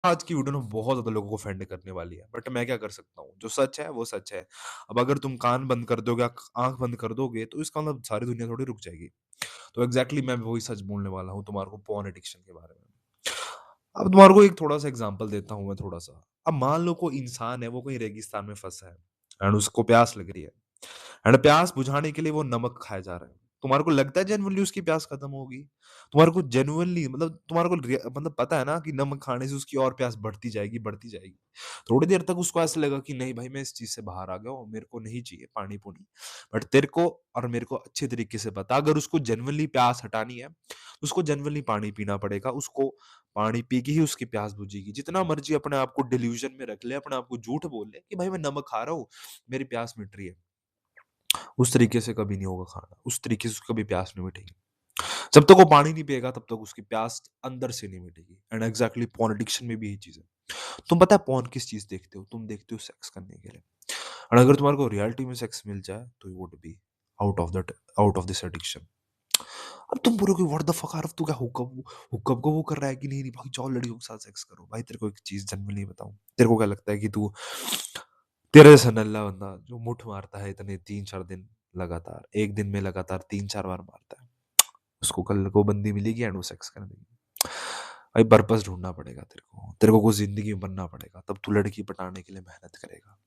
आज की वीडियो ना बहुत ज़्यादा लोगों को ऑफेंड करने वाली है, बट मैं क्या कर सकता हूँ? जो सच है, वो सच है। अब अगर तुम कान बंद कर दोगे, आँख बंद कर दोगे, तो इसका मतलब सारी दुनिया थोड़ी रुक जाएगी। तो एग्ज़ैक्टली मैं वही सच बोलने वाला हूँ तुम्हारे को पोर्न एडिक्शन के बारे में। अब तुम्हारे को एक थोड़ा-सा एग्ज़ाम्पल देता हूँ मैं थोड़ा-सा। अब मान लो कोई इंसान है, वो कहीं रेगिस्तान में फँसा है एंड उसको प्यास लग रही है एंड प्यास बुझाने के लिए वो नमक खाया जा रहा है। तुम्हारे को लगता है जेनुइनली उसकी प्यास खत्म होगी? तुम्हारे को जेनुइनली मतलब तुम्हारे को मतलब पता है ना कि नमक खाने से उसकी और प्यास बढ़ती जाएगी, बढ़ती जाएगी। थोड़ी देर तक उसको ऐसा लगेगा कि नहीं भाई मैं इस चीज़ से बाहर आ गया हूँ, मेरे को नहीं चाहिए पानी-पूरी। बट तेरे को और मेरे को अच्छे तरीके से पता है अगर उसको जेनुइनली प्यास हटानी है, तो उसको जेनुइनली पानी पीना पड़ेगा। उसको पानी पी के ही उसकी प्यास बुझेगी। जितना मर्ज़ी अपने आप को डिल्यूज़न में रख ले, अपने आप को झूठ बोल ले कि भाई मैं नमक खा रहा हूँ, मेरी प्यास मिट रही है। उस तरीके से कभी नहीं होगा खाना, उस तरीके से उसकी कभी प्यास नहीं मिटेगी। जब तक वो पानी नहीं पिएगा तब तक उसकी प्यास अंदर से नहीं मिटेगी एंड एग्ज़ैक्टली पोर्न एडिक्शन में भी यही चीज़ है। तुम पता है पोर्न किस चीज़ देखते हो? तुम देखते हो सेक्स करने के लिए और अगर तुम्हारे को रियलिटी में सेक्स मिल जाए तो you would be out of this addiction. अब तुम बोलोगे व्हाट द फक आरव तू क्या हुकअप को वो कर रहा है कि नहीं, नहीं भाई जाओ लड़कियों के साथ सेक्स करो। भाई तेरे को एक चीज़ जेन्युइनली बताऊँ, तेरे को क्या लगता है कि तू तेरे जैसा नल्ला बंदा जो मुठ मारता है इतने 3-4 दिन लगातार, 1 दिन में लगातार 3-4 बार मारता है, उसको कल को बंदी मिलेगी एंड वो सेक्स करने देगी। भाई पर्पस ढूँढना पड़ेगा तेरे को कुछ ज़िंदगी में बनना पड़ेगा, तब तू लड़की पटाने के लिए मेहनत करेगा।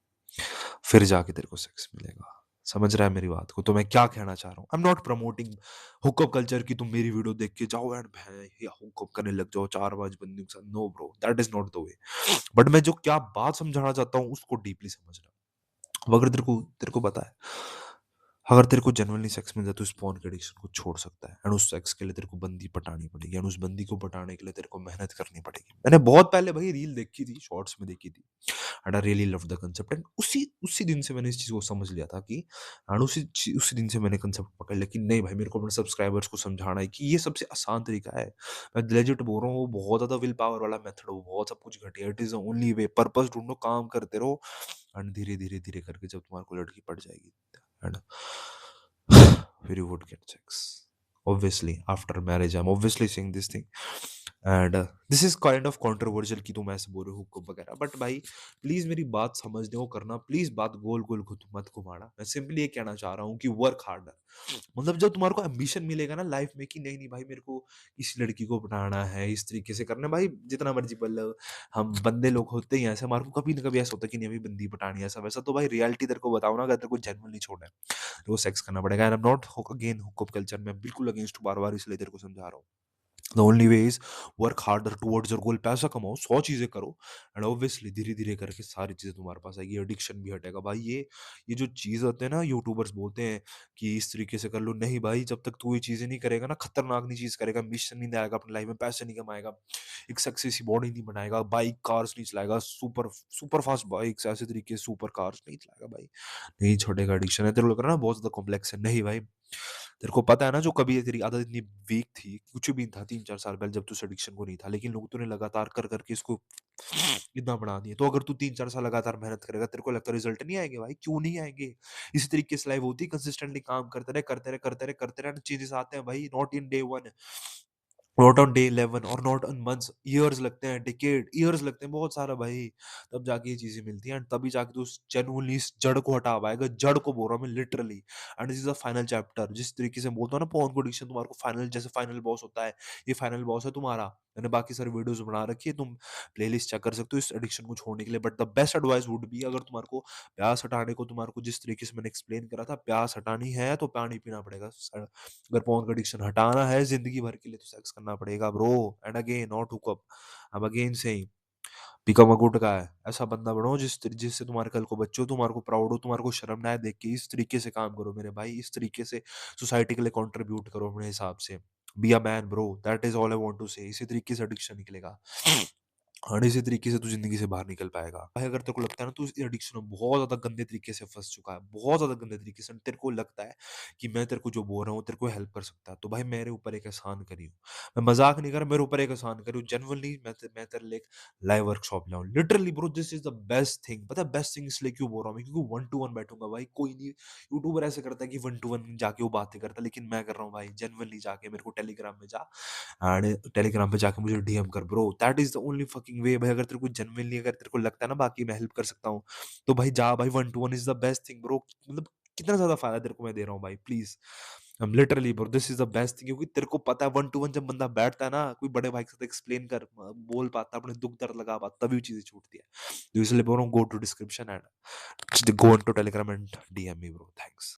फिर जाके तेरे को सेक्स मिलेगा। समझ रहा है मेरी बात को? तो मैं क्या कहना चाह रहा हूँ? I am not promoting hookup culture कि तुम मेरी वीडियो देख के जाओ एंड भैं या हुकअप करने लग जाओ 4-5 बंदियों के साथ। No bro, that is not the way. But मैं जो क्या बात समझाना चाहता हूँ उसको डीपली समझना। अब अगर तेरे को पता है, अगर तेरे को जेनुइनली सेक्स मिल जाए तो इस पोर्न के एडिक्शन को छोड़ सकता है एंड उस सेक्स के लिए तेरे को बंदी पटानी पड़ेगी एंड उस बंदी को पटाने के लिए तेरे को मेहनत करनी पड़ेगी। मैंने बहुत पहले भाई रील देखी थी, शॉर्ट्स में देखी थी and I really love the concept and उसी उसी दिन से मैंने इस चीज़ को समझ लिया था कि एंड उसी दिन से मैंने कांसेप्ट पकड़ लिया कि नहीं भाई मेरे को अपने सब्सक्राइबर्स को समझाना है कि ये सबसे आसान तरीका है। मैं लेजिट बोल रहा हूँ, वो बहुत ज़्यादा विल पावर वाला मेथड है, वो बहुत सब कुछ घटिया, it is the only way. Purpose ढूँढो, काम करते रहो एंड धीरे-धीरे करके जब तुम्हारे को लड़की पट जाएगी एंड फिर you would get sex. Obviously, after marriage, I'm obviously saying this thing. And this is kind of controversial कि तुम ऐसे बोल रहे हो हुक्म वगैरह, बट भाई प्लीज मेरी बात समझने को करना, प्लीज बात गोल गोल मत घुमाना। मैं सिंपली ये कहना चाह रहा हूँ कि वर्क हार्डर। मतलब जब तुम्हारे को एम्बिशन मिलेगा ना लाइफ में कि नहीं नहीं भाई मेरे को इस लड़की को पटाना है, इस तरीके से करना है, भाई जितना मर्जी बोल लो, हम बंदे लोग होते ही हैं ऐसे, हमारे को कभी ना कभी ऐसा होता है कि नहीं अभी बंदी पटानी है ऐसा वैसा। तो भाई रियलिटी तेरे को बताओ ना, अगर तेरे को जेन्युइनली छोड़ना है तेरे को सेक्स करना पड़ेगा। And I am not again hookup culture, मैं बिल्कुल अगेंस्ट हूँ, बार-बार इसलिए तेरे को समझा रहा हूँ। The only way is work harder towards your goal. पैसा कमाओ, 100 चीजें करो एंड ऑब्वियसली धीरे-धीरे करके सारी चीजें तुम्हारे पास आएगी, एडिक्शन भी हटेगा। भाई ये जो चीज़ होते हैं ना, यूट्यूबर्स बोलते हैं कि इस तरीके से कर लो, नहीं भाई जब तक तू ये चीज़ें नहीं करेगा ना, खतरनाक नहीं चीज़ करेगा, मिशन नहीं आएगा अपनी लाइफ में, पैसे नहीं कमाएगा, एक सेक्सी बॉडी नहीं बनाएगा, बाइक कार्स नहीं चलाएगा, सुपर सुपर फास्ट बाइक्स ऐसे तरीके से सुपर कार्स नहीं चलाएगा भाई, नहीं छोड़ेगा। एडिक्शन है तेरे को लग रहा है ना बहुत ज्यादा कॉम्प्लेक्स है, नहीं भाई। तेरे को पता है ना जो कभी तेरी आदत इतनी वीक थी, कुछ भी था 3-4 साल पहले जब तू इस एडिक्शन को नहीं था, लेकिन लोग तूने लगातार कर करके इसको इतना बना दिया। तो अगर तू 3-4 साल लगातार मेहनत करेगा, तेरे को लगता है रिजल्ट नहीं आएंगे? भाई क्यों नहीं आएंगे? इसी तरीके से लाइफ होती है, कंसिस्टेंटली काम करते रहे, चेंजेस आते हैं भाई, not in day one, not on day 11 और नॉट ऑन मंथ्स, ईयर्स लगते हैं, डिकेड ईयर्स लगते हैं बहुत सारा भाई। तब जाके ये चीजें मिलती हैं एंड तभी जाके तू उस जेन्युइनली इस जड़ को हटा पाएगा। जड़ को बोल रहा हूँ मैं literally. And this is the final chapter. जिस तरीके से बोलता हूँ ना पोर्न को एडिक्शन तुम्हारे को फाइनल, जैसे फाइनल बॉस होता है, ये फाइनल बॉस है तुम्हारा। मैंने बाकी सारी वीडियोस बना रखी है, तुम प्लेलिस्ट चेक कर सकते हो इस एडिक्शन को छोड़ने के लिए। But the best advice would be, अगर तुम्हारे को प्यास हटाने को, तुम्हारे को जिस तरीके से मैंने एक्सप्लेन करा था, प्यास हटानी है तो पानी पीना पड़ेगा। अगर पोर्न का एडिक्शन हटाना है जिंदगी भर के लिए तो सेक्स करना पड़ेगा bro. And again not hookup, I am again saying become a good guy. ऐसा बंदा बनो जिससे तुम्हारे कल को बच्चे हो, तुम्हारे को प्राउड हो, तुम्हारे को शर्म ना आए देख के। इस तरीके से काम करो मेरे भाई, इस तरीके से सोसाइटी के लिए कंट्रीब्यूट करो अपने हिसाब से। Be a man bro, that is all I want to say. इसी तरीके से एडिक्शन निकलेगा और इसी तरीके से तू ज़िंदगी से बाहर निकल पाएगा। भाई अगर तेरे को लगता है ना तू इस एडिक्शन में बहुत ज़्यादा गंदे तरीके से फँस चुका है, बहुत ज़्यादा गंदे तरीके से, तेरे को लगता है कि मैं तेरे को जो बोल रहा हूँ तेरे को हेल्प कर सकता है, तो भाई मेरे ऊपर एक एहसान करियो। मैं मज़ाक नहीं कर रहा, मेरे ऊपर एक एहसान करियो। जेन्युइनली मैं तेरे लिए एक लाइव वर्कशॉप लाऊँ। Literally bro this is the best thing. पता है बेस्ट थिंग इसलिए क्यों बोल रहा हूँ मैं? क्योंकि 1 टू 1 बैठूँगा भाई, कोई नहीं। यूट्यूबर ऐसे करता है कि 1 टू 1 जाके वो बातें करता है, लेकिन मैं कर रहा हूँ भाई जेन्युइनली। जाके मेरे को टेलीग्राम में जा एंड टेलीग्राम पे जाके मुझे डीएम कर bro, that is the only fucking working way भाई, अगर तेरे को जेन्युइनली अगर तेरे को लगता है ना बाकी मैं हेल्प कर सकता हूँ, तो भाई जा भाई, 1 to 1 is the best thing bro. मतलब कितना ज़्यादा फ़ायदा तेरे को मैं दे रहा हूँ भाई, please. Literally bro, this is the best thing, क्योंकि तेरे को पता है 1 टू 1 जब बंदा बैठता है ना, कोई बड़े भाई के साथ एक्सप्लेन कर बोल पाता है, अपने दुःख दर्द लगा पाता, तभी चीज़ें छूटती है। तो इसलिए बोल रहा हूँ, go to description and go on to Telegram and DM me bro, thanks.